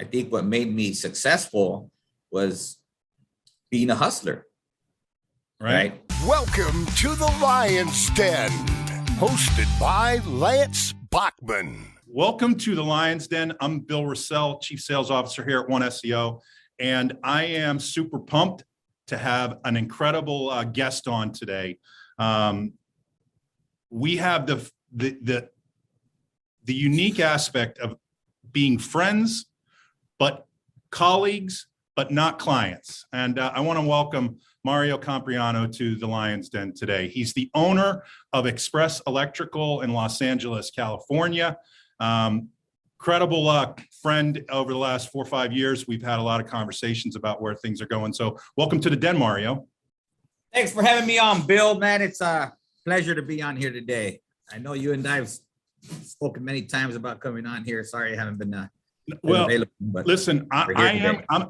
I think what made me successful was being a hustler. Right? Welcome to the Lion's Den, hosted by Lance Bachman. Welcome to the Lion's Den. I'm Bill Russell, Chief Sales Officer here at One SEO, and I am super pumped to have an incredible guest on today. We have the unique aspect of being friends, but colleagues, but not clients. And I want to welcome Mario Campirano to the Lion's Den today. He's the owner of Express Electrical in Los Angeles, California. Credible friend over the last 4 or 5 years. We've had a lot of conversations about where things are going. So welcome to the den, Mario. Thanks for having me on, Bill, man. It's a pleasure to be on here today. I know you and I have spoken many times about coming on here. Sorry, I haven't been well, available, but listen, I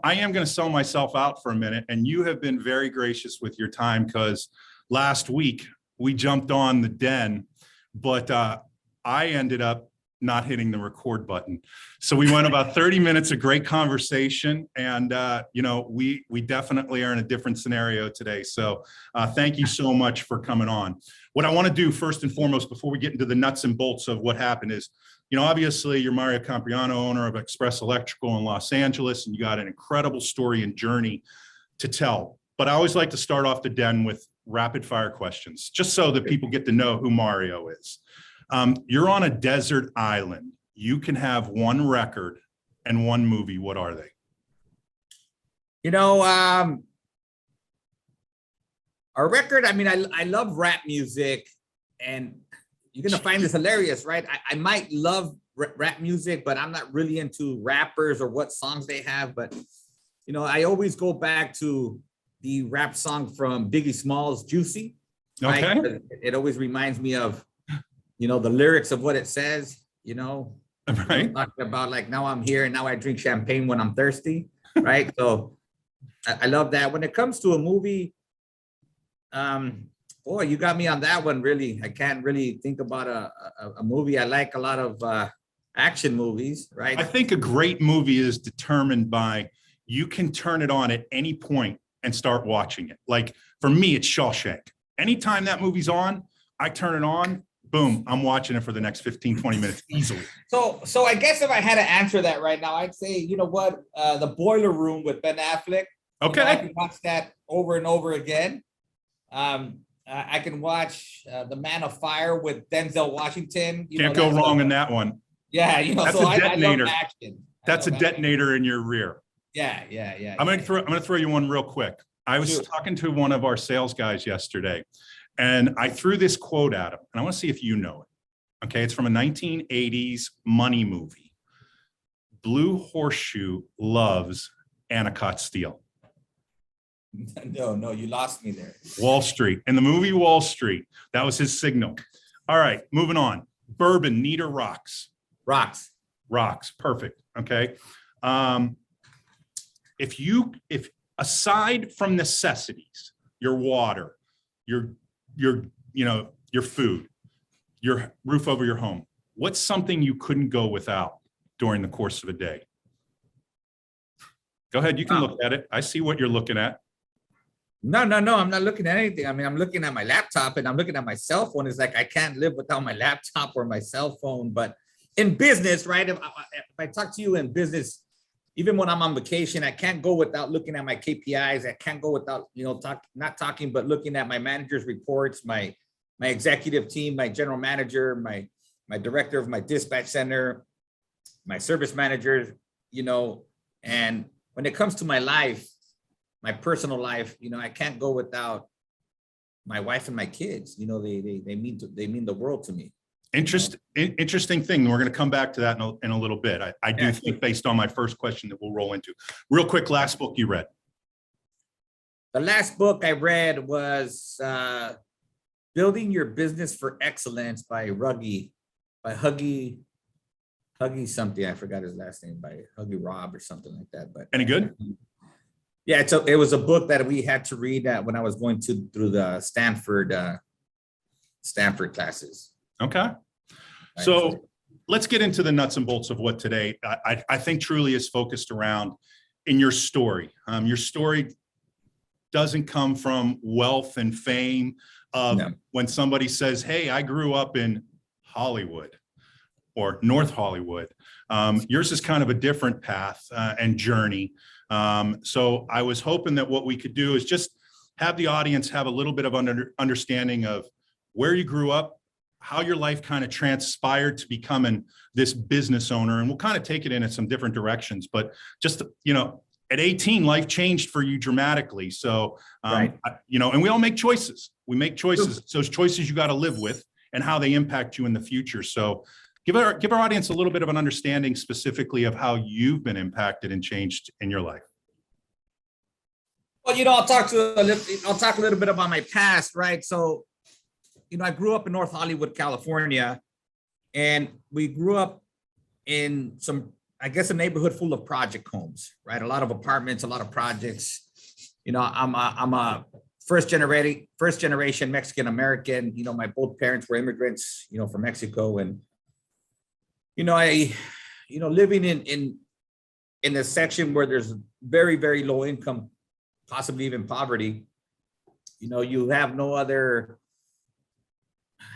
am going to sell myself out for a minute, and you have been very gracious with your time because last week we jumped on the den, but I ended up not hitting the record button. So we went about 30 minutes of great conversation, and we definitely are in a different scenario today. So thank you so much for coming on. What I want to do first and foremost, before we get into the nuts and bolts of what happened is, obviously you're Mario Campirano, owner of Express Electrical in Los Angeles, and you got an incredible story and journey to tell. But I always like to start off the den with rapid fire questions, just so that people get to know who Mario is. You're on a desert island. You can have one record and one movie. What are they? Our record, I love rap music, and you're going to find this hilarious, right? I might love rap music, but I'm not really into rappers or what songs they have. But, I always go back to the rap song from Biggie Smalls, Juicy. Right? Okay. It always reminds me of, the lyrics of what it says, Right. Talking about like, now I'm here and now I drink champagne when I'm thirsty. Right. So I love that. When it comes to a movie, boy, you got me on that one. Really, I can't really think about a movie. I like a lot of action movies, right? I think a great movie is determined by you can turn it on at any point and start watching it. Like for me, it's Shawshank. Anytime that movie's on, I turn it on, boom, I'm watching it for the next 15, 20 minutes easily. So I guess if I had to answer that right now, I'd say, The Boiler Room with Ben Affleck. Okay. I can watch that over and over again. I can watch The Man of Fire with Denzel Washington. Can't go wrong in that one. Yeah, that's so a detonator. I love action. That's a detonator in your rear. Yeah. I'm gonna throw you one real quick. I was talking to one of our sales guys yesterday, and I threw this quote at him, and I want to see if you know it. Okay, it's from a 1980s money movie. Blue Horseshoe loves Anacott Steel. No, you lost me there. Wall Street. In the movie Wall Street, that was his signal. All right, moving on. Bourbon, neat or rocks? Rocks. Rocks, perfect. Okay. If aside from necessities, your water, your food, your roof over your home, what's something you couldn't go without during the course of a day? Go ahead, you can look at it. I see what you're looking at. No, I'm not looking at anything. I'm looking at my laptop and I'm looking at my cell phone. It's like I can't live without my laptop or my cell phone. But in business, right? If I talk to you in business, even when I'm on vacation, I can't go without looking at my KPIs. I can't go without, not talking, but looking at my manager's reports, my executive team, my general manager, my director of my dispatch center, my service managers, and when it comes to my life, my personal life, I can't go without my wife and my kids. They mean the world to me. Interesting thing. We're going to come back to that in a little bit. I do think based on my first question that we'll roll into. Real quick, last book you read. The last book I read was Building Your Business for Excellence by Huggy something. I forgot his last name, by Huggy Rob or something like that. But any good? Yeah, it was a book that we had to read when I was going through the Stanford classes. Okay. So let's get into the nuts and bolts of what today I think truly is focused around in your story. Your story doesn't come from wealth and fame of when somebody says, hey, I grew up in Hollywood or North Hollywood. Yours is kind of a different path and journey. So I was hoping that what we could do is just have the audience have a little bit of understanding of where you grew up, how your life kind of transpired to becoming this business owner. And we'll kind of take it in some different directions, but just, you know, at 18, life changed for you dramatically. So, you know, and we all make choices. We make choices. So those choices you got to live with and how they impact you in the future. So give our audience a little bit of an understanding specifically of how you've been impacted and changed in your life. Well, you know, I'll talk a little bit about my past, right? So, you know, I grew up in North Hollywood, California, and we grew up in I guess, a neighborhood full of project homes, right? A lot of apartments, a lot of projects. You know, I'm a first generation Mexican American. You know, my both parents were immigrants, you know, from Mexico, and you know, living in a section where there's very, very low income, possibly even poverty. You know, you have no other.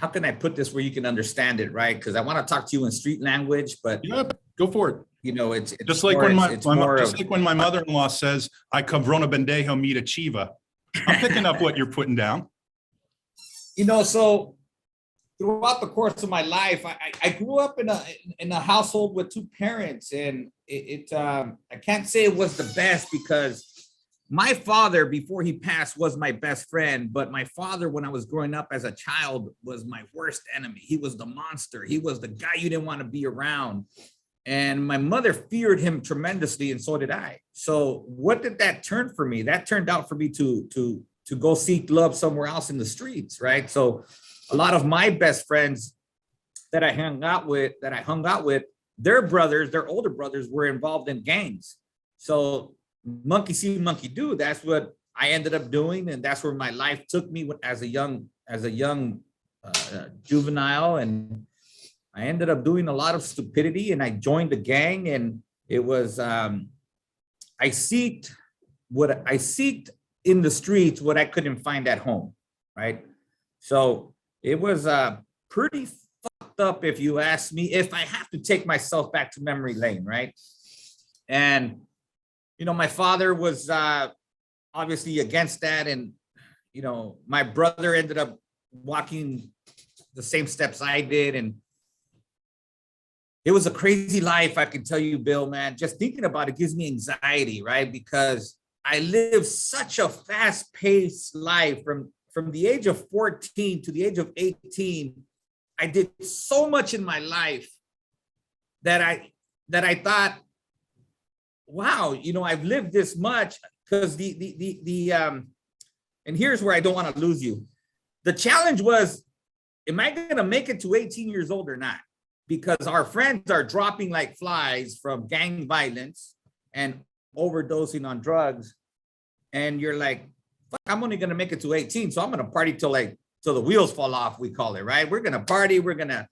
How can I put this where you can understand it, right? Because I want to talk to you in street language, but yeah, go for it. You know, it's just like when my mother-in-law says, "I cabrona bendejo mita chiva." I'm picking up what you're putting down. You know, so throughout the course of my life, I grew up in a household with two parents, and I can't say it was the best because my father, before he passed, was my best friend. But my father, when I was growing up as a child, was my worst enemy. He was the monster. He was the guy you didn't want to be around. And my mother feared him tremendously, and so did I. So what did that turn for me? That turned out for me to go seek love somewhere else in the streets, right? So a lot of my best friends that I hung out with, their brothers, their older brothers, were involved in gangs. So monkey see, monkey do. That's what I ended up doing, and that's where my life took me as a young juvenile. And I ended up doing a lot of stupidity, and I joined the gang. And it was I seeked in the streets what I couldn't find at home, right? So it was pretty fucked up, if you ask me. If I have to take myself back to memory lane, right? And you know, my father was obviously against that. And, you know, my brother ended up walking the same steps I did. And it was a crazy life, I can tell you, Bill, man. Just thinking about it gives me anxiety, right? Because I lived such a fast-paced life from the age of 14 to the age of 18. I did so much in my life that I thought, wow, you know, I've lived this much. Because and here's where I don't want to lose you. The challenge was, am I going to make it to 18 years old or not? Because our friends are dropping like flies from gang violence and overdosing on drugs. And you're like, fuck, I'm only going to make it to 18. So I'm going to party till the wheels fall off, we call it, right? We're going to party. We're going to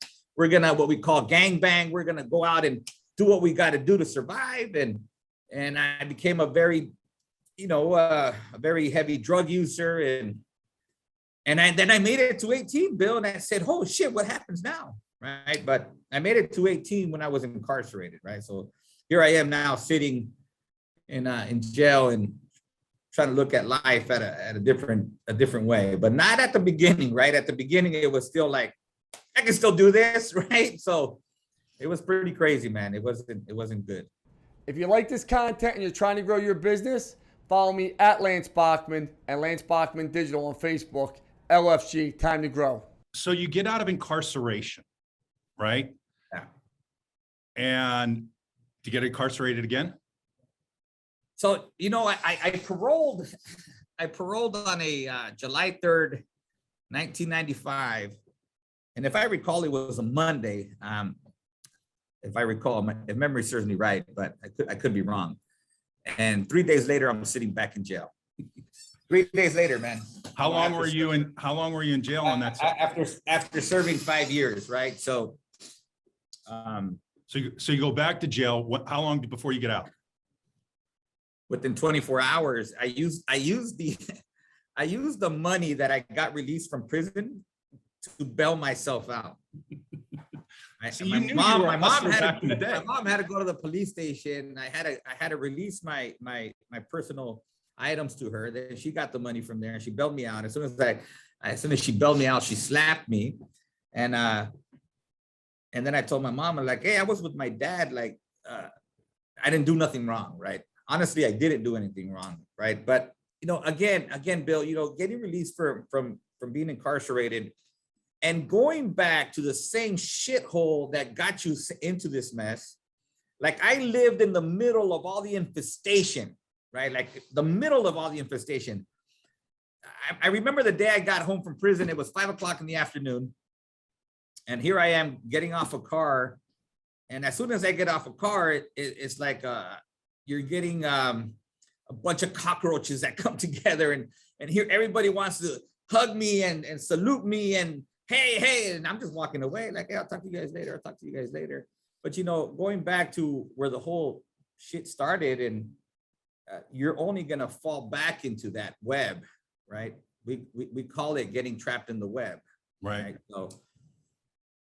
what we call gang bang. We're going to go out and do what we got to do to survive. And I became a very, you know, a very heavy drug user. And then I made it to 18, Bill, and I said, oh shit, what happens now, right? But I made it to 18 when I was incarcerated, right? So here I am now sitting in jail and trying to look at life at a different way, but not at the beginning, right? At the beginning, it was still like, I can still do this, right? So it was pretty crazy, man. It wasn't good. If you like this content and you're trying to grow your business, follow me at Lance Bachman and Lance Bachman Digital on Facebook. LFG, time to grow. So you get out of incarceration, right? Yeah. And to get incarcerated again? So, you know, I paroled on a July 3rd, 1995. And if I recall, it was a Monday. If I recall, if memory serves me right, but I could be wrong. And 3 days later, I'm sitting back in jail. 3 days later, man. How long were you in jail on that? After serving 5 years, right? So So you go back to jail. How long before you get out? Within 24 hours, I used the I used the money that I got released from prison to bail myself out. So you knew you were a hustler back in the day. My mom had to go to the police station. I had to release my personal items to her. Then she got the money from there and she bailed me out. As soon as she bailed me out, she slapped me. And then I told my mom, I'm like, hey, I was with my dad. Like, I didn't do nothing wrong, right? Honestly, I didn't do anything wrong, right? But again, Bill, getting released from being incarcerated and going back to the same shithole that got you into this mess. Like, I lived in the middle of all the infestation, right? Like the middle of all the infestation. I remember the day I got home from prison. It was 5 o'clock in the afternoon. And here I am getting off a car. And as soon as I get off a car, it's like you're getting a bunch of cockroaches that come together. And here everybody wants to hug me and salute me and hey. And I'm just walking away like, hey, I'll talk to you guys later. I'll talk to you guys later. But, going back to where the whole shit started, and you're only going to fall back into that web, right? We call it getting trapped in the web. Right. So,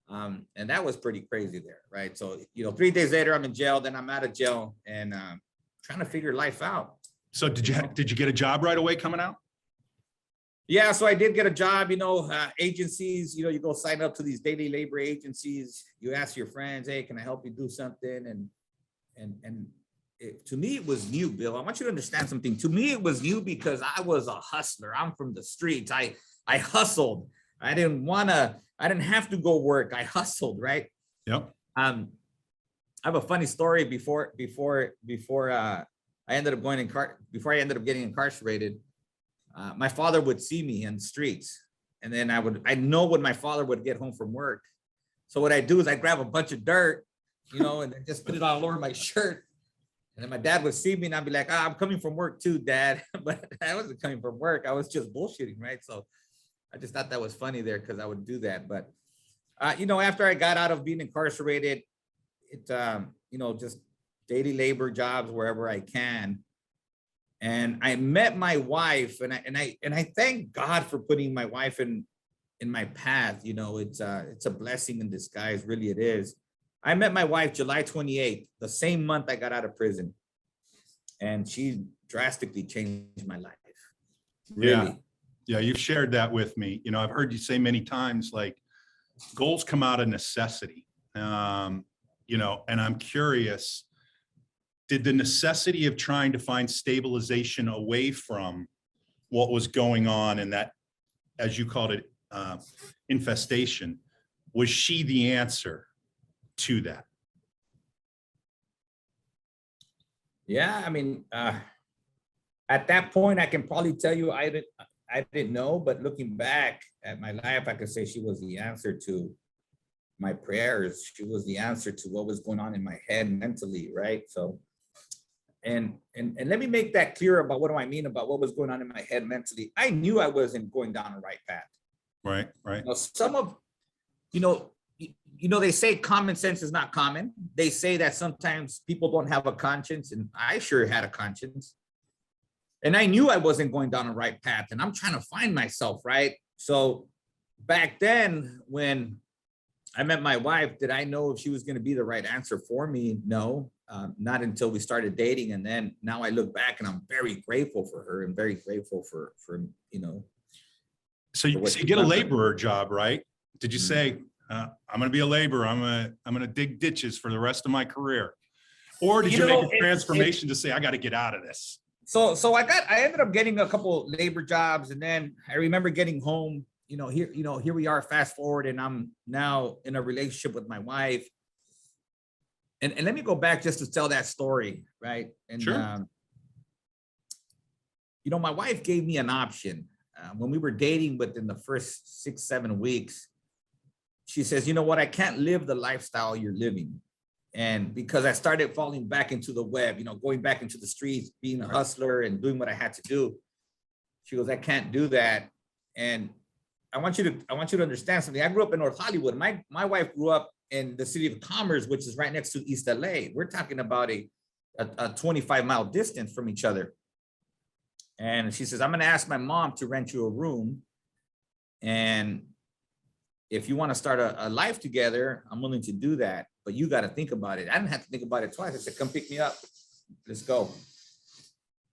and that was pretty crazy there, right? So, 3 days later, I'm in jail, then I'm out of jail and trying to figure life out. So did you get a job right away coming out? Yeah, so I did get a job, agencies, you go sign up to these daily labor agencies. You ask your friends, hey, can I help you do something? And to me, it was new, Bill. I want you to understand something. To me, it was new because I was a hustler. I'm from the streets. I hustled. I didn't have to go work. I hustled, right? Yep. I have a funny story before I ended up getting incarcerated. My father would see me in the streets, and then I know when my father would get home from work. So what I do is I grab a bunch of dirt, and then just put it all over my shirt. And then my dad would see me and I'd be like, I'm coming from work too, Dad. But I wasn't coming from work. I was just bullshitting, right? So I just thought that was funny there because I would do that. But, after I got out of being incarcerated, just daily labor jobs wherever I can. And I met my wife, and I thank God for putting my wife in my path. It's a blessing in disguise, really it is. I met my wife July 28th, the same month I got out of prison, and she drastically changed my life. Really. Yeah, you've shared that with me. I've heard you say many times, like, goals come out of necessity. And I'm curious, did the necessity of trying to find stabilization away from what was going on in that, as you called it, infestation, was she the answer to that? Yeah, I mean, at that point, I can probably tell you I didn't know, but looking back at my life, I could say she was the answer to my prayers. She was the answer to what was going on in my head mentally, right? So, and let me make that clear about what do I mean about what was going on in my head mentally. I knew I wasn't going down the right path. Right. Some of, they say common sense is not common. They say that sometimes people don't have a conscience, and I sure had a conscience. And I knew I wasn't going down the right path, and I'm trying to find myself, right? So back then, when I met my wife, did I know if she was going to be the right answer for me? No, not until we started dating. And then now I look back and I'm very grateful for her and very grateful for. So you get a laborer job, right? Did you say, I'm going to be a laborer. I'm going to dig ditches for the rest of my career? Or did you make a transformation to say, I got to get out of this? So I ended up getting a couple labor jobs, and then I remember getting home, here we are, fast forward, and I'm now in a relationship with my wife. And let me go back just to tell that story, right? And, sure. My wife gave me an option when we were dating within the first 6-7 weeks. She says, you know what? I can't live the lifestyle you're living. And because I started falling back into the web, going back into the streets, being a hustler and doing what I had to do. She goes, I can't do that. And I want you to understand something. I grew up in North Hollywood. My wife grew up in the city of Commerce, which is right next to East LA. We're talking about a 25-mile distance from each other. And she says, I'm going to ask my mom to rent you a room. And if you want to start a life together, I'm willing to do that. But you got to think about it. I didn't have to think about it twice. I said, come pick me up. Let's go.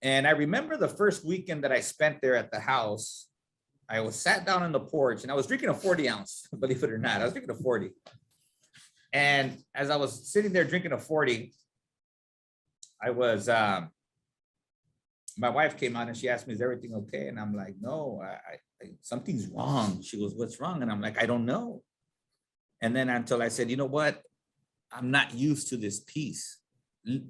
And I remember the first weekend that I spent there at the house, I was sat down on the porch and I was drinking a 40 ounce, believe it or not. I was drinking a 40. And as I was sitting there drinking a 40, I was, my wife came out and she asked me, is everything okay? And I'm like, no, something's wrong. She goes, what's wrong? And I'm like, I don't know. And then until I said, you know what? I'm not used to this peace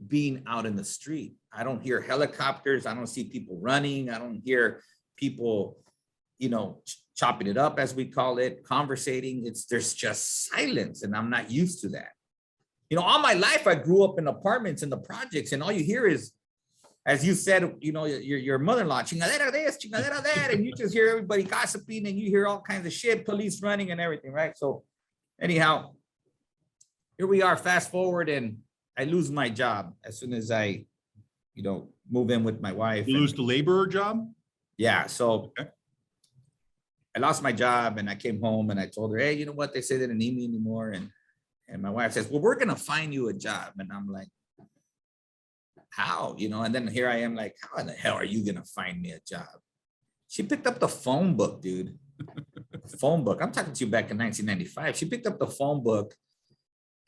being out in the street. I don't hear helicopters. I don't see people running. I don't hear people, you know, chopping it up, as we call it, conversating. There's just silence. And I'm not used to that. You know, all my life, I grew up in apartments and the projects, and all you hear is, as you said, you know, your mother-in-law, chingadera this, chingadera that, and you just hear everybody gossiping and you hear all kinds of shit, police running and everything, right? So anyhow, here we are, fast forward, and I lose my job as soon as I, you know, move in with my wife. You lose the laborer job? Yeah, so okay. I lost my job and I came home and I told her, hey, you know what? They say they didn't need me anymore. And my wife says, well, we're going to find you a job. And I'm like, how? You know, and then here I am like, how in the hell are you going to find me a job? She picked up the phone book, dude. Phone book. I'm talking to you back in 1995. She picked up the phone book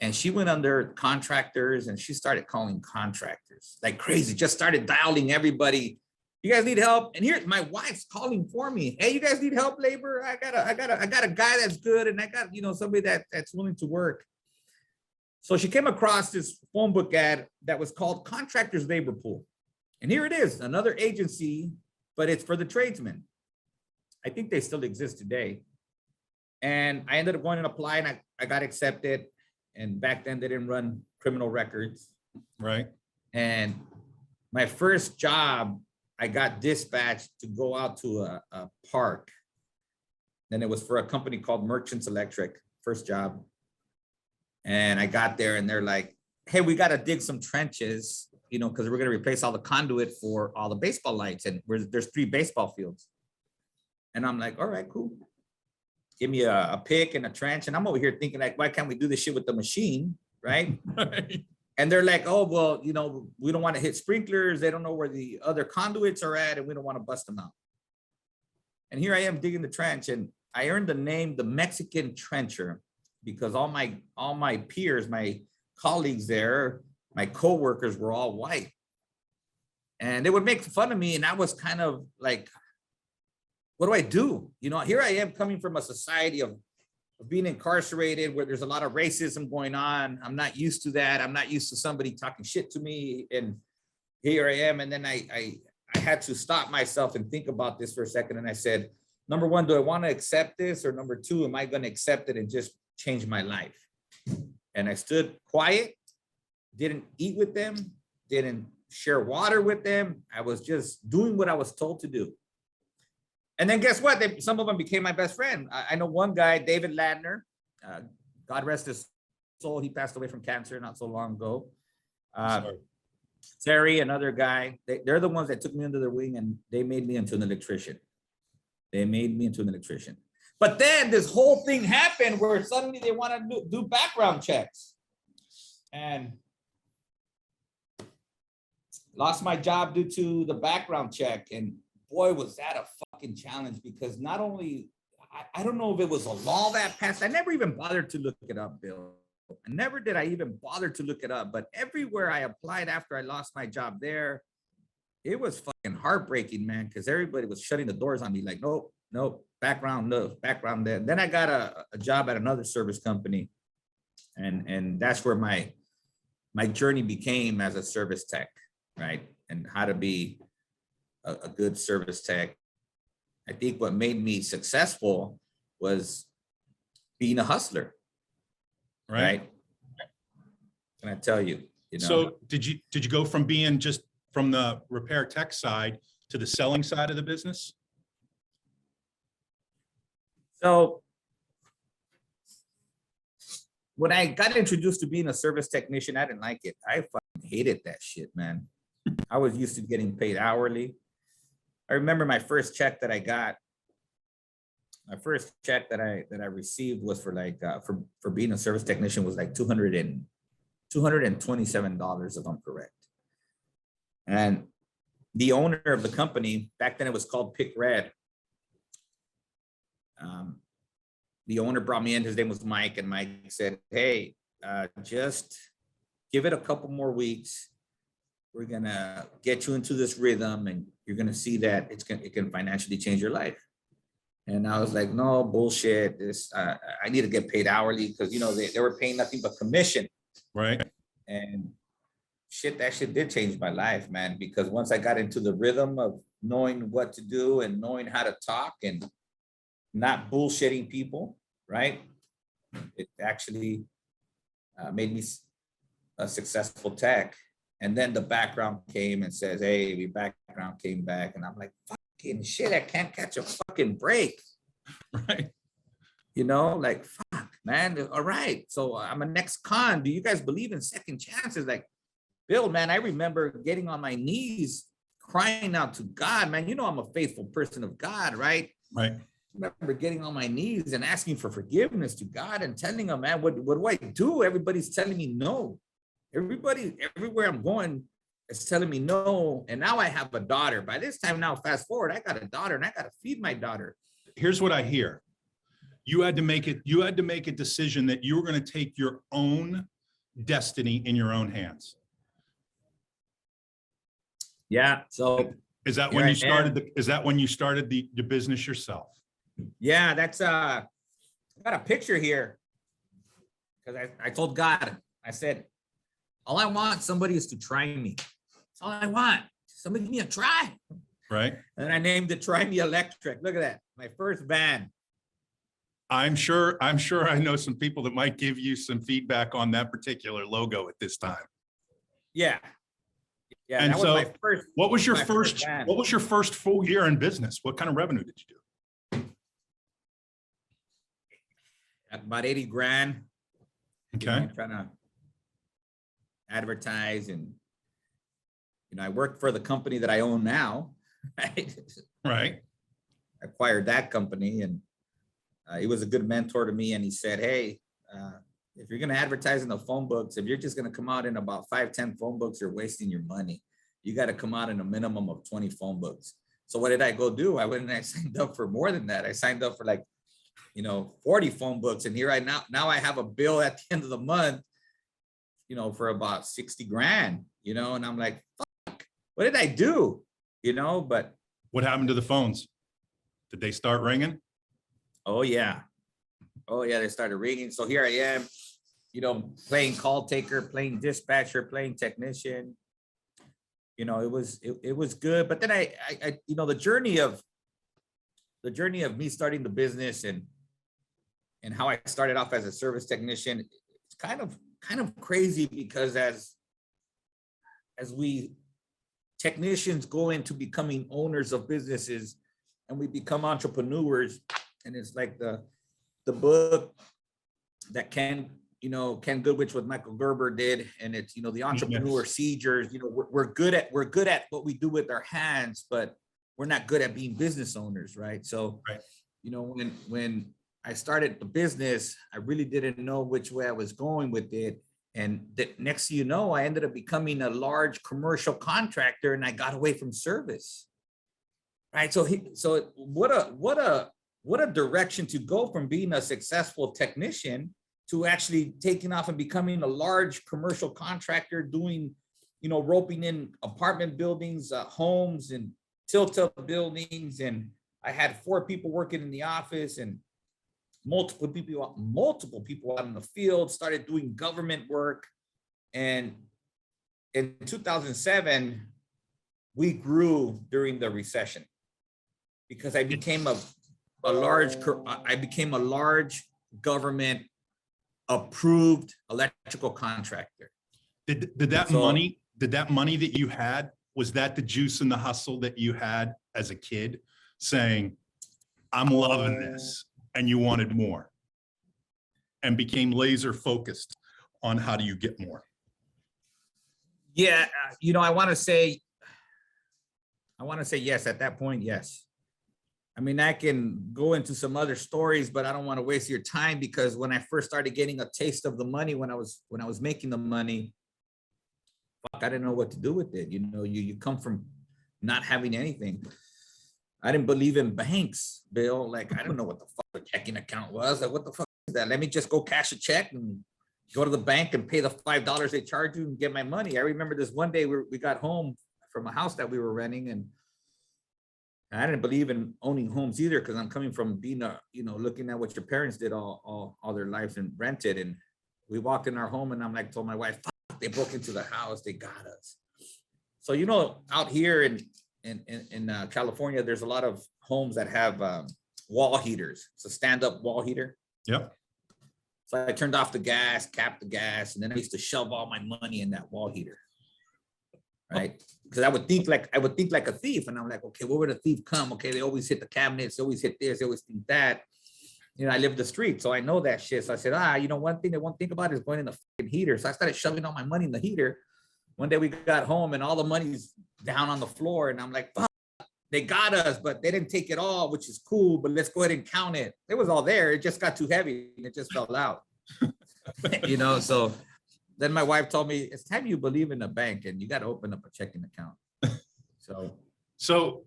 and she went under contractors and she started calling contractors like crazy, just started dialing everybody. You guys need help? And here my wife's calling for me. Hey, you guys need help, labor? I got a guy that's good, and I got, you know, somebody that's willing to work. So she came across this phone book ad that was called Contractors Labor Pool. And here it is, another agency, but it's for the tradesmen. I think they still exist today. And I ended up going and applying. I got accepted. And back then they didn't run criminal records. Right. And my first job, I got dispatched to go out to a park. Then it was for a company called Merchants Electric, first job. And I got there and they're like, hey, we got to dig some trenches, you know, because we're going to replace all the conduit for all the baseball lights. And there's 3 baseball fields. And I'm like, all right, cool. Give me a pick and a trench. And I'm over here thinking like, why can't we do this shit with the machine, right? And they're like, oh, well, you know, we don't want to hit sprinklers. They don't know where the other conduits are at, and we don't want to bust them out. And here I am digging the trench, and I earned the name the Mexican Trencher because all my peers, my colleagues there, my coworkers were all white. And they would make fun of me, and I was kind of like, what do I do? You know, here I am coming from a society of being incarcerated where there's a lot of racism going on. I'm not used to that. I'm not used to somebody talking shit to me. And here I am. And then I had to stop myself and think about this for a second. And I said, number one, do I want to accept this? Or number two, am I going to accept it and just change my life? And I stood quiet, didn't eat with them, didn't share water with them. I was just doing what I was told to do. And then guess what? Some of them became my best friend. I know one guy, David Ladner, God rest his soul. He passed away from cancer not so long ago. Terry, another guy, they're the ones that took me under their wing and they made me into an electrician. But then this whole thing happened where suddenly they want to do background checks. And lost my job due to the background check. And boy, was that a fucking challenge because not only, I don't know if it was a law that passed. I never even bothered to look it up, Bill. Never did I even bother to look it up. But everywhere I applied after I lost my job there, it was fucking heartbreaking, man, because everybody was shutting the doors on me like, nope, background, no, background there. Then I got a job at another service company. And that's where my journey became as a service tech, right? And how to be a good service tech. I think what made me successful was being a hustler, right? Can I tell you? You know? So did you go from being just from the repair tech side to the selling side of the business? So when I got introduced to being a service technician, I didn't like it. I fucking hated that shit, man. I was used to getting paid hourly. I remember my first check that I got. My first check that I received was for like for being a service technician was like $227, if I'm correct. And the owner of the company, back then it was called Pick Red. The owner brought me in. His name was Mike, and Mike said, "Hey, just give it a couple more weeks. We're gonna get you into this rhythm, and you're gonna see that it can financially change your life." And I was like, "No bullshit. This I need to get paid hourly because they were paying nothing but commission." Right. And that shit did change my life, man. Because once I got into the rhythm of knowing what to do and knowing how to talk and not bullshitting people, right? It actually made me a successful tech. And then the background came and says, "Hey, the background came back." And I'm like, fucking shit, I can't catch a fucking break. Right. Like, fuck, man. All right. So I'm an ex-con. Do you guys believe in second chances? Like, Bill, man, I remember getting on my knees, crying out to God, man. I'm a faithful person of God, right? Right. I remember getting on my knees and asking for forgiveness to God and telling him, "Man, what do I do? Everybody's telling me no. Everybody, everywhere I'm going is telling me no." And now I have a daughter. By this time now, fast forward, I got a daughter and I got to feed my daughter. Here's what I hear. You had to make a decision that you were going to take your own destiny in your own hands. Yeah. So is that when you started the business yourself? Yeah, that's I got a picture here because I told God, I said, all I want somebody is to try me. That's all I want. Somebody give me a try. Right. And I named it Try Me Electric. Look at that. My first van. I'm sure I know some people that might give you some feedback on that particular logo at this time. Yeah. Yeah. And that so was my first. what was your first full year in business? What kind of revenue did you do? About 80 grand. Okay. I'm trying to advertise and, I work for the company that I own now. Right. Right. I acquired that company and he was a good mentor to me. And he said, "Hey, if you're going to advertise in the phone books, if you're just going to come out in about 5-10 phone books, you're wasting your money. You got to come out in a minimum of 20 phone books." So what did I go do? I went and I signed up for more than that. I signed up for like 40 phone books. And here now I have a bill at the end of the month, for about 60 grand, and I'm like, fuck, what did I do? But what happened to the phones? Did they start ringing? Oh yeah. They started ringing. So here I am, playing call taker, playing dispatcher, playing technician. It was good. But then I the journey of me starting the business and how I started off as a service technician, it's kind of crazy because as we technicians go into becoming owners of businesses and we become entrepreneurs, and it's like the book that Ken Goodrich with Michael Gerber did, and it's the entrepreneur seizures. We're good at what we do with our hands, but we're not good at being business owners, right? So, right. When I started the business, I really didn't know which way I was going with it. And next thing you know, I ended up becoming a large commercial contractor and I got away from service. Right. So what a direction to go from being a successful technician to actually taking off and becoming a large commercial contractor, doing, roping in apartment buildings, homes and tilt-up buildings. And I had 4 people working in the office and multiple people out in the field, started doing government work. And in 2007, we grew during the recession because I became a large government approved electrical contractor. Did that money that you had, was that the juice and the hustle that you had as a kid saying, I'm loving this, and you wanted more? and became laser focused on how do you get more? Yeah, I want to say yes at that point. Yes. I mean, I can go into some other stories, but I don't want to waste your time, because when I first started getting a taste of the money, when I was making the money, fuck, I didn't know what to do with it. You come from not having anything. I didn't believe in banks, Bill. Like, I didn't know what the fuck a checking account was. Like, what the fuck is that? Let me just go cash a check and go to the bank and pay the $5 they charge you and get my money. I remember this one day we got home from a house that we were renting, and I didn't believe in owning homes either, because I'm coming from being looking at what your parents did all their lives and rented. And we walked in our home, and I'm like, told my wife, fuck, they broke into the house, they got us. So out here in California, there's a lot of homes that have wall heaters. It's a stand-up wall heater. Yep. So I turned off the gas, capped the gas, and then I used to shove all my money in that wall heater, right? Because I would think like a thief, and I'm like, okay, where would a thief come? Okay, they always hit the cabinets, they always hit this, they always think that. I live the street, so I know that shit. So I said, one thing they won't think about is going in the fucking heater. So I started shoving all my money in the heater. One day we got home, and all the money's down on the floor, and I'm like, fuck, they got us, but they didn't take it all, which is cool, but let's go ahead and count it. It was all there. It just got too heavy, and it just fell out. So then my wife told me, it's time you believe in the bank, and you got to open up a checking account. So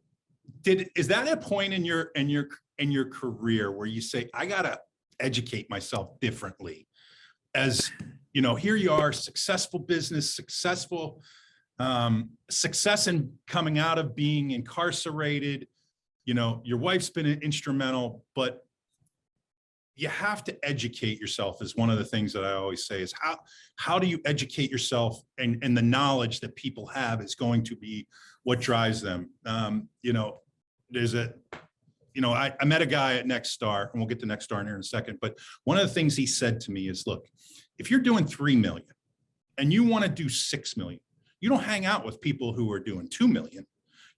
is that a point in your career where you say, I got to educate myself differently? As here you are, successful business, success in coming out of being incarcerated. Your wife's been instrumental, but you have to educate yourself, is one of the things that I always say, is how do you educate yourself, and the knowledge that people have is going to be what drives them. There's I met a guy at Next Star, and we'll get to Next Star in here in a second, but one of the things he said to me is, look, if you're doing 3 million and you want to do 6 million, you don't hang out with people who are doing 2 million.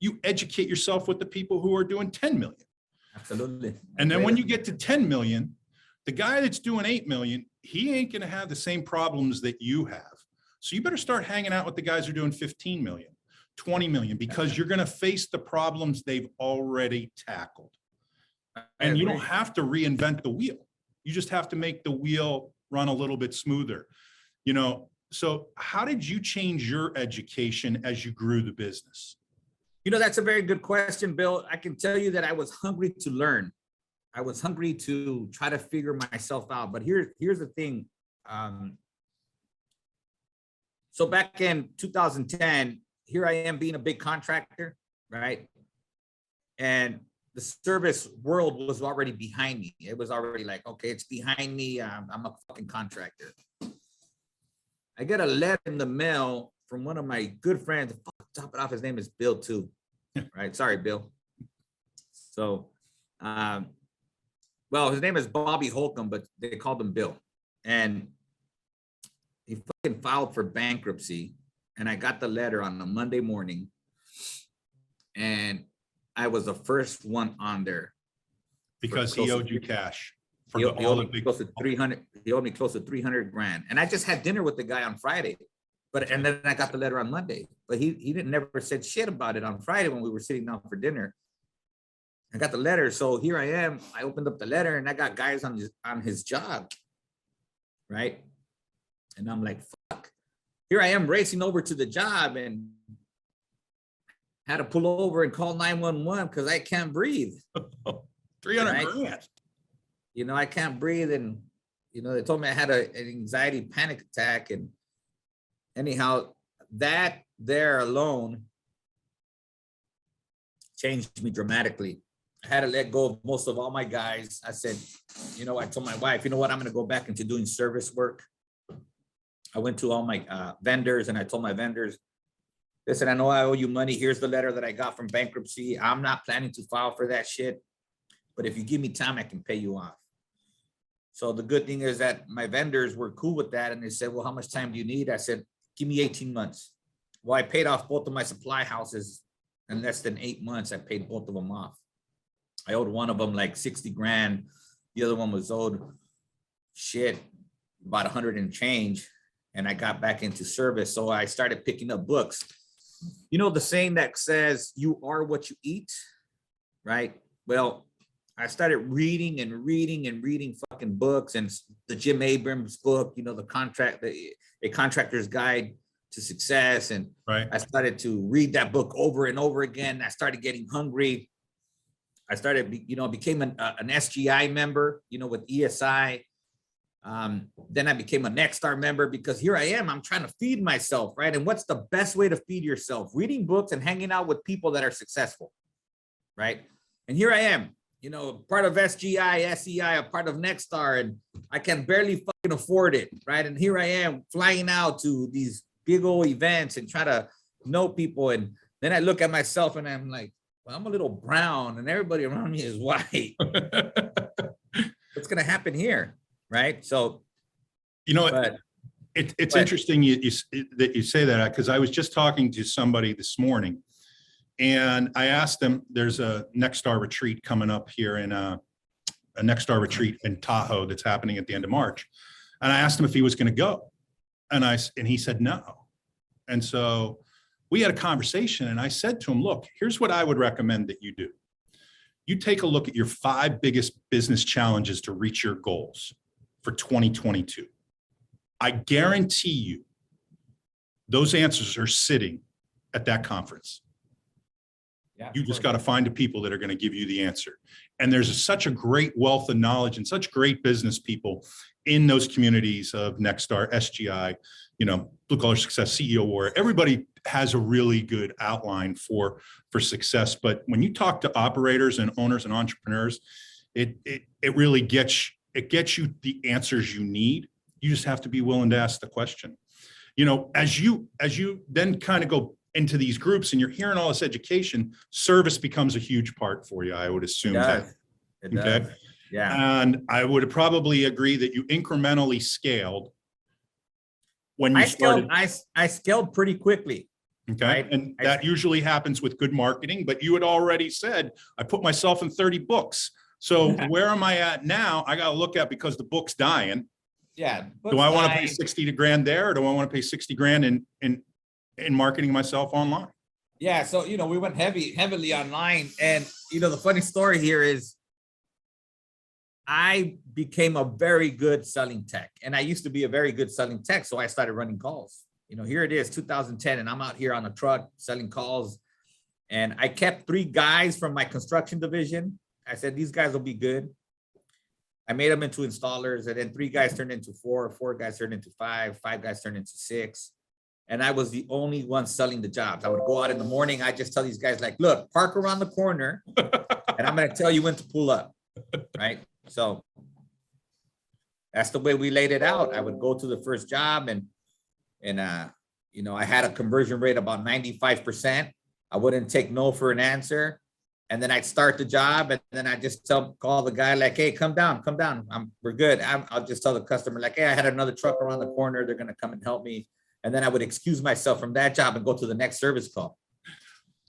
You educate yourself with the people who are doing 10 million. Absolutely. And then when you get to 10 million, the guy that's doing 8 million, he ain't going to have the same problems that you have. So you better start hanging out with the guys who are doing 15 million, 20 million, because you're going to face the problems they've already tackled. And you don't have to reinvent the wheel. You just have to make the wheel run a little bit smoother. So how did you change your education as you grew the business? That's a very good question, Bill. I can tell you that I was hungry to learn. I was hungry to try to figure myself out. But here's the thing. So back in 2010, here I am being a big contractor, right? And the service world was already behind me. It was already like, okay, it's behind me. I'm a fucking contractor. I get a letter in the mail from one of my good friends. Top it off. His name is Bill too, right? Sorry, Bill. So, his name is Bobby Holcomb, but they called him Bill. And he fucking filed for bankruptcy. And I got the letter on a Monday morning. And I was the first one on there. Because he owed you cash. He owed me close to 300. He owed me close to 300 grand. And I just had dinner with the guy on Friday. And then I got the letter on Monday. But he never said shit about it on Friday when we were sitting down for dinner. I got the letter. So here I am. I opened up the letter, and I got guys on his job. Right. And I'm like, fuck. Here I am racing over to the job, and had to pull over and call 911 because I can't breathe. 300 grand. I can't breathe. And, they told me I had an anxiety panic attack. And anyhow, that there alone changed me dramatically. I had to let go of most of all my guys. I said, I told my wife, I'm going to go back into doing service work. I went to all my vendors, and I told my vendors, listen, I know I owe you money. Here's the letter that I got from bankruptcy. I'm not planning to file for that shit. But if you give me time, I can pay you off. So the good thing is that my vendors were cool with that. And they said, well, how much time do you need? I said, give me 18 months. Well, I paid off both of my supply houses in less than 8 months. I paid both of them off. I owed one of them like 60 grand. The other one was owed shit, about 100 and change. And I got back into service. So I started picking up books. You know, the saying that says you are what you eat, right? Well, I started reading and reading and reading fucking books, and the Jim Abrams book, you know, A Contractor's Guide to Success. And Right. I started to read that book over and over again. I started getting hungry. I started, you know, became an SGI member, you know, with ESI. Then I became a Nexstar member, because here I am, I'm trying to feed myself, right? And what's the best way to feed yourself? Reading books and hanging out with people that are successful, right? And here I am, you know, part of SGI, SEI, a part of Nexstar, and I can barely fucking afford it, right? And here I am flying out to these big old events and try to know people. And then I look at myself and I'm like, well, I'm a little brown and everybody around me is white. What's going to happen here? Right. So, You know, but, it's interesting that you say that, because I was just talking to somebody this morning, and I asked them, there's a Nexstar retreat coming up here in a Nexstar retreat in Tahoe that's happening at the end of March. And I asked him if he was going to go. And he said no. And so we had a conversation, and I said to him, look, here's what I would recommend that you do. You take a look at your 5 biggest business challenges to reach your goals for 2022. I guarantee you those answers are sitting at that conference. yeah, You just got to find the people that are going to give you the answer. And there's such a great wealth of knowledge and such great business people in those communities of Nexstar, SGI, you know, Blue Collar Success, CEO Warrior. Everybody has a really good outline for success. But when you talk to operators and owners and entrepreneurs, it really gets you the answers you need. You just have to be willing to ask the question. You know, as you then kind of go into these groups and you're hearing all this education, service becomes a huge part for you, I would assume. it does. It Okay. does. Yeah. And I would probably agree that you incrementally scaled when you started. I scaled pretty quickly. Okay. Right. And that usually happens with good marketing, but you had already said, I put myself in 30 books. So where am I at now? I got to look at, because the book's dying. Yeah. Do I want to pay 60 grand there, or do I want to pay 60 grand in marketing myself online? Yeah. So, you know, we went heavily online. And, you know, the funny story here is I became a very good selling tech, and I used to be a very good selling tech. So I started running calls. You know, here it is 2010, and I'm out here on a truck selling calls. And I kept 3 guys from my construction division. I said, these guys will be good. I made them into installers, and then 3 guys turned into 4, 4 guys turned into 5, 5 guys turned into 6. And I was the only one selling the jobs. I would go out in the morning. I just tell these guys, like, look, park around the corner and I'm going to tell you when to pull up. Right. So that's the way we laid it out. I would go to the first job, and you know, I had a conversion rate about 95%. I wouldn't take no for an answer. And then I'd start the job, and then I just call the guy, like, hey, come down. We're good. I'll just tell the customer, like, hey, I had another truck around the corner. They're going to come and help me. And then I would excuse myself from that job and go to the next service call.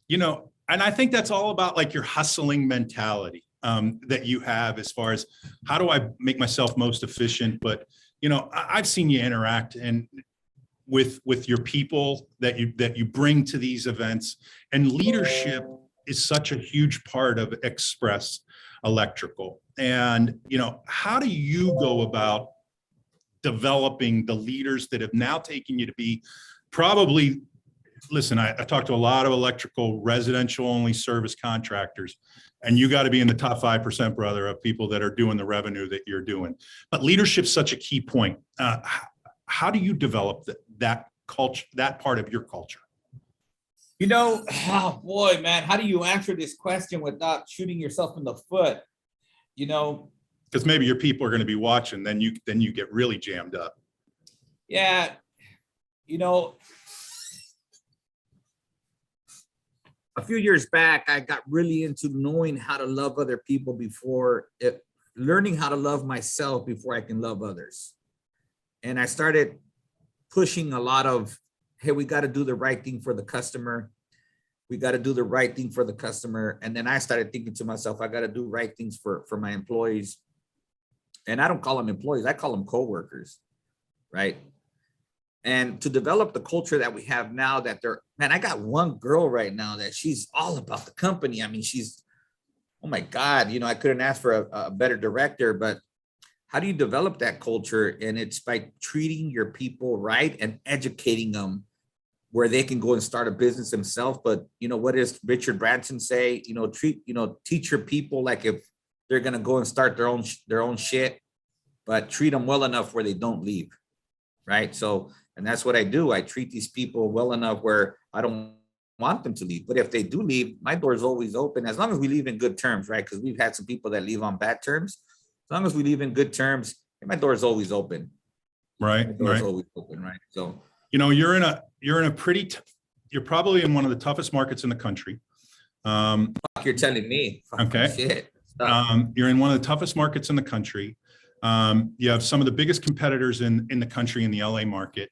You know, and I think that's all about like your hustling mentality that you have, as far as how do I make myself most efficient? But, you know, I've seen you interact and with your people that you bring to these events, and leadership is such a huge part of Express Electrical. And, you know, how do you go about developing the leaders that have now taken you to be probably, listen, I talked to a lot of electrical residential only service contractors, and you got to be in the top 5%, brother, of people that are doing the revenue that you're doing. But leadership's such a key point. How do you develop that culture, that part of your culture? You know, oh boy, man, how do you answer this question without shooting yourself in the foot? You know, because maybe your people are going to be watching, then you get really jammed up. Yeah, you know, a few years back, I got really into knowing how to love other people learning how to love myself before I can love others. And I started pushing a lot of, hey, we got to do the right thing for the customer. We got to do the right thing for the customer. And then I started thinking to myself, I got to do right things for my employees. And I don't call them employees, I call them coworkers, right? And to develop the culture that we have now, that they're, man, I got one girl right now that she's all about the company. I mean, she's, oh my God, you know, I couldn't ask for a better director. But how do you develop that culture? And it's by treating your people right and educating them where they can go and start a business themselves. But you know, what does Richard Branson say? You know, teach your people like if they're gonna go and start their own shit, but treat them well enough where they don't leave, right? So, and that's what I do. I treat these people well enough where I don't want them to leave. But if they do leave, my door is always open, as long as we leave in good terms, right? Because we've had some people that leave on bad terms. As long as we leave in good terms, my door is always open. Right. My door is always open, right? So, you know, you're in a pretty, you're probably in one of the toughest markets in the country. You're telling me. Okay. Shit. You're in one of the toughest markets in the country. You have some of the biggest competitors in the country in the LA market.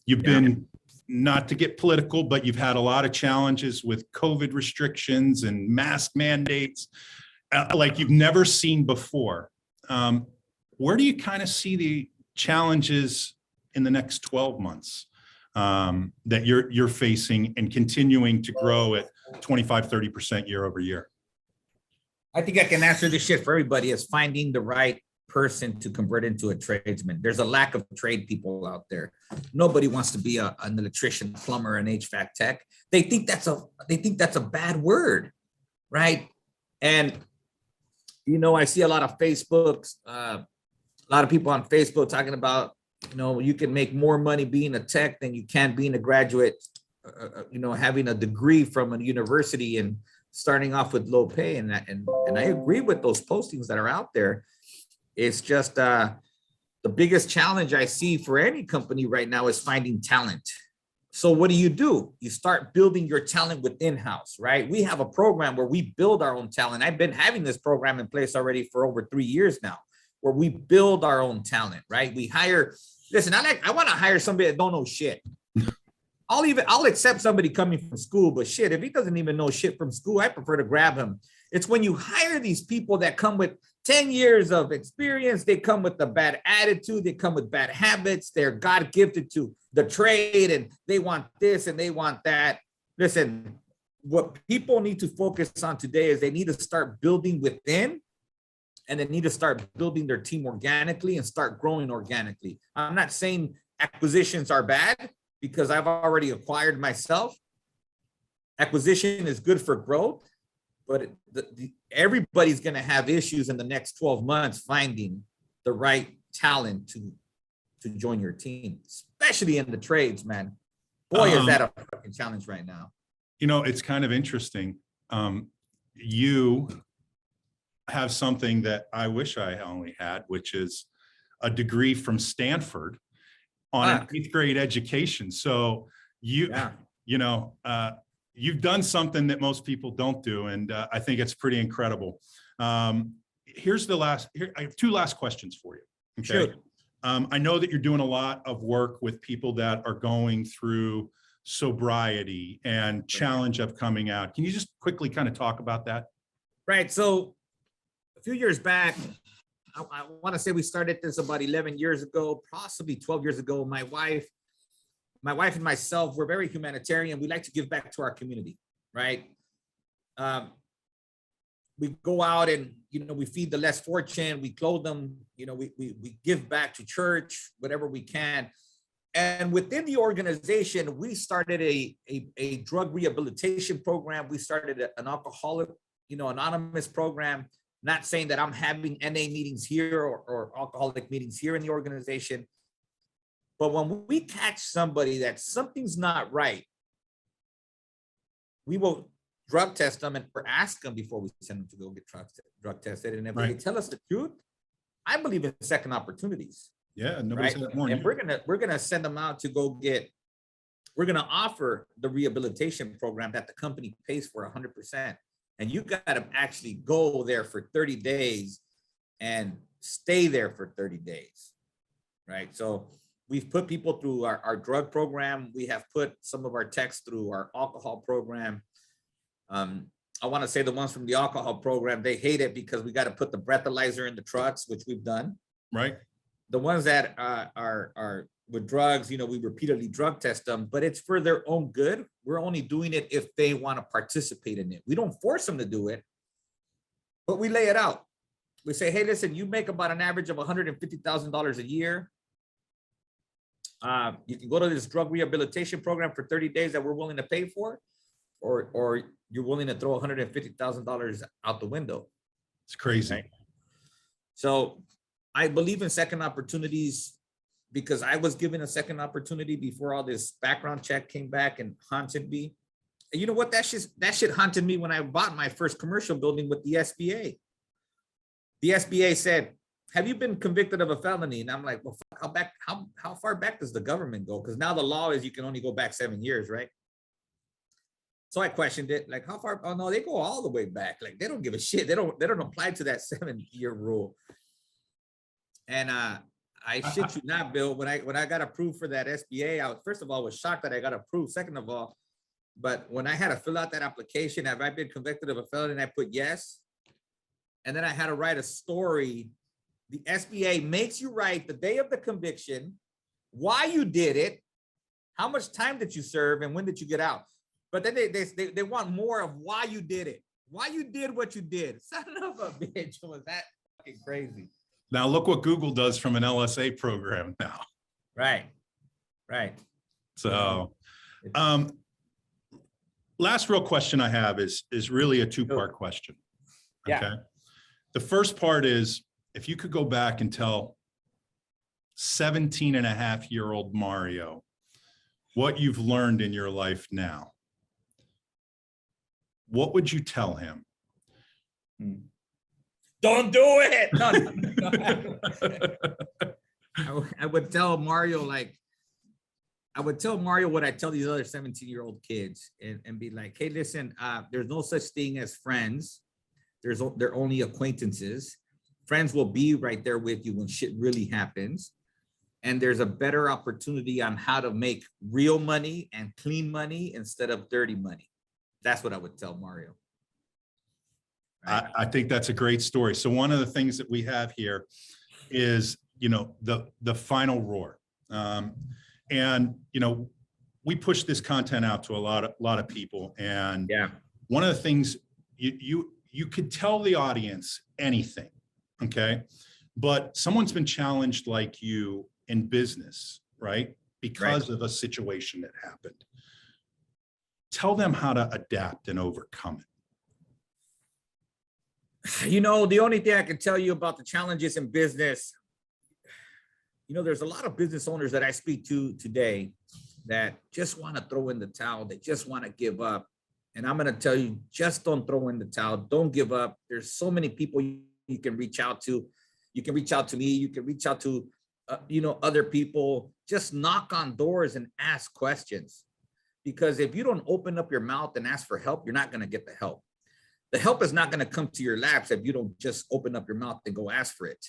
You've been, not to get political, but you've had a lot of challenges with COVID restrictions and mask mandates like you've never seen before. Where do you kind of see the challenges in the next 12 months that you're facing and continuing to grow at 25, 30% year over year? I think I can answer this shit for everybody, is finding the right person to convert into a tradesman. There's a lack of trade people out there. Nobody wants to be an electrician, plumber, an HVAC tech. They think that's a bad word, right? And you know, I see a lot of Facebooks, a lot of people on Facebook talking about, you know, you can make more money being a tech than you can being a graduate, you know, having a degree from a university and starting off with low pay. And I agree with those postings that are out there. It's just the biggest challenge I see for any company right now is finding talent. So what do? You start building your talent within house, right? We have a program where we build our own talent. I've been having this program in place already for over 3 years now, where we build our own talent, right? We hire, listen, I want to hire somebody that don't know shit. I'll accept somebody coming from school, but shit, if he doesn't even know shit from school, I prefer to grab him. It's when you hire these people that come with 10 years of experience, they come with a bad attitude, they come with bad habits, they're God gifted to the trade, and they want this and they want that. Listen, what people need to focus on today is they need to start building within, and they need to start building their team organically and start growing organically. I'm not saying acquisitions are bad, because I've already acquired myself. Acquisition is good for growth, but everybody's going to have issues in the next 12 months finding the right talent to join your team, especially in the trades, man. Boy, is that a fucking challenge right now. You know, it's kind of interesting. You have something that I wish I only had, which is a degree from Stanford on an 8th grade education. So you've done something that most people don't do. And I think it's pretty incredible. I have 2 last questions for you. Okay. Sure. I know that you're doing a lot of work with people that are going through sobriety and challenge of coming out. Can you just quickly kind of talk about that? Right. So a few years back, I want to say we started this about 11 years ago, possibly 12 years ago. My wife and myself, we're very humanitarian. We like to give back to our community, right? We go out and, you know, we feed the less fortunate, we clothe them, you know, we give back to church, whatever we can. And within the organization, we started a drug rehabilitation program. We started an alcoholic, you know, anonymous program. Not saying that I'm having NA meetings here or alcoholic meetings here in the organization. But when we catch somebody that something's not right, we will drug test them and ask them before we send them to go get drug tested. And if they tell us the truth, I believe in second opportunities. Yeah, nobody's had it more. And we're gonna send them out to go get. We're gonna offer the rehabilitation program that the company pays for 100%. And you got to actually go there for 30 days and stay there for 30 days, right? So we've put people through our drug program. We have put some of our techs through our alcohol program. I want to say the ones from the alcohol program, they hate it because we got to put the breathalyzer in the trucks, which we've done. Right. The ones that are with drugs, you know, we repeatedly drug test them, but it's for their own good. We're only doing it if they want to participate in it. We don't force them to do it, but we lay it out. We say, hey, listen, you make about an average of $150,000 a year. You can go to this drug rehabilitation program for 30 days that we're willing to pay for, or you're willing to throw $150,000 out the window. It's crazy. Right? So I believe in second opportunities because I was given a second opportunity before all this background check came back and haunted me. And you know what? That shit haunted me when I bought my first commercial building with the SBA. The SBA said, have you been convicted of a felony? And I'm like, well, how far back does the government go? Because now the law is you can only go back 7 years, right? So I questioned it, like, how far? Oh no, they go all the way back. Like, they don't give a shit. They don't apply to that 7-year rule. And I shit you not, Bill. When I got approved for that SBA, I was, first of all, was shocked that I got approved. Second of all, but when I had to fill out that application, have I been convicted of a felony? And I put yes. And then I had to write a story. The SBA makes you write the day of the conviction, why you did it, how much time did you serve, and when did you get out? But then they want more of why you did it, why you did what you did. Son of a bitch, was that fucking crazy? Now look what Google does from an LSA program now. Right. So, last real question I have is really a two-part question. Okay. Yeah. The first part is, if you could go back and tell 17-and-a-half-year-old Mario what you've learned in your life now, what would you tell him? Don't do it. No. I would tell Mario, what I tell these other 17-year-old kids and be like, hey, listen, there's no such thing as friends. They're only acquaintances. Friends will be right there with you when shit really happens. And there's a better opportunity on how to make real money and clean money instead of dirty money. That's what I would tell Mario. Right? I think that's a great story. So one of the things that we have here is, you know, the final roar. And, you know, we push this content out to a lot of people. And yeah, one of the things you could tell the audience anything, okay? But someone's been challenged like you in business, right? Because of a situation that happened. Tell them how to adapt and overcome it. You know, the only thing I can tell you about the challenges in business, you know, there's a lot of business owners that I speak to today that just want to throw in the towel. They just want to give up. And I'm going to tell you, just don't throw in the towel. Don't give up. There's so many people you can reach out to. You can reach out to me. You can reach out to, you know, other people. Just knock on doors and ask questions. Because if you don't open up your mouth and ask for help, you're not going to get the help. The help is not going to come to your laps if you don't just open up your mouth and go ask for it.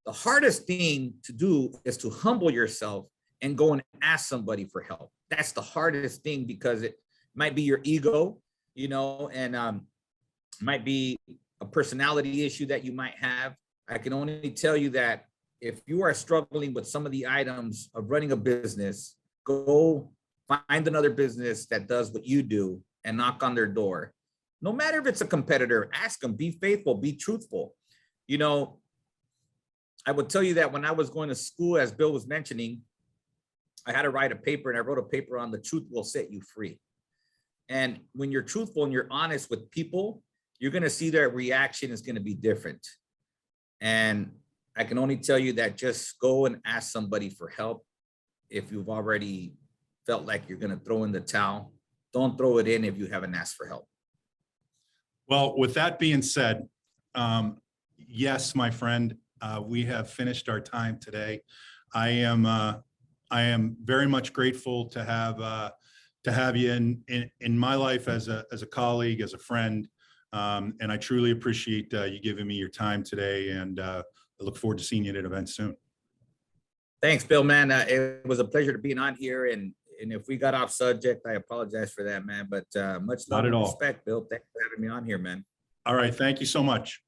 The hardest thing to do is to humble yourself and go and ask somebody for help. That's the hardest thing because it might be your ego, you know, and might be a personality issue that you might have. I can only tell you that if you are struggling with some of the items of running a business, go find another business that does what you do and knock on their door. No matter if it's a competitor, ask them, be faithful, be truthful. You know, I would tell you that when I was going to school, as Bill was mentioning, I had to write a paper, and I wrote a paper on the truth will set you free. And when you're truthful and you're honest with people, you're going to see their reaction is going to be different. And I can only tell you that just go and ask somebody for help. If you've already felt like you're going to throw in the towel, don't throw it in if you haven't asked for help. Well, with that being said, yes, my friend, we have finished our time today. I am very much grateful to have you in my life as a colleague, as a friend, and I truly appreciate you giving me your time today. And I look forward to seeing you at an event soon. Thanks, Bill, man. It was a pleasure to be on here, and And if we got off subject, I apologize for that, man. But much Not love at and all. respect, Bill. Thanks for having me on here, man. All right. Thank you so much.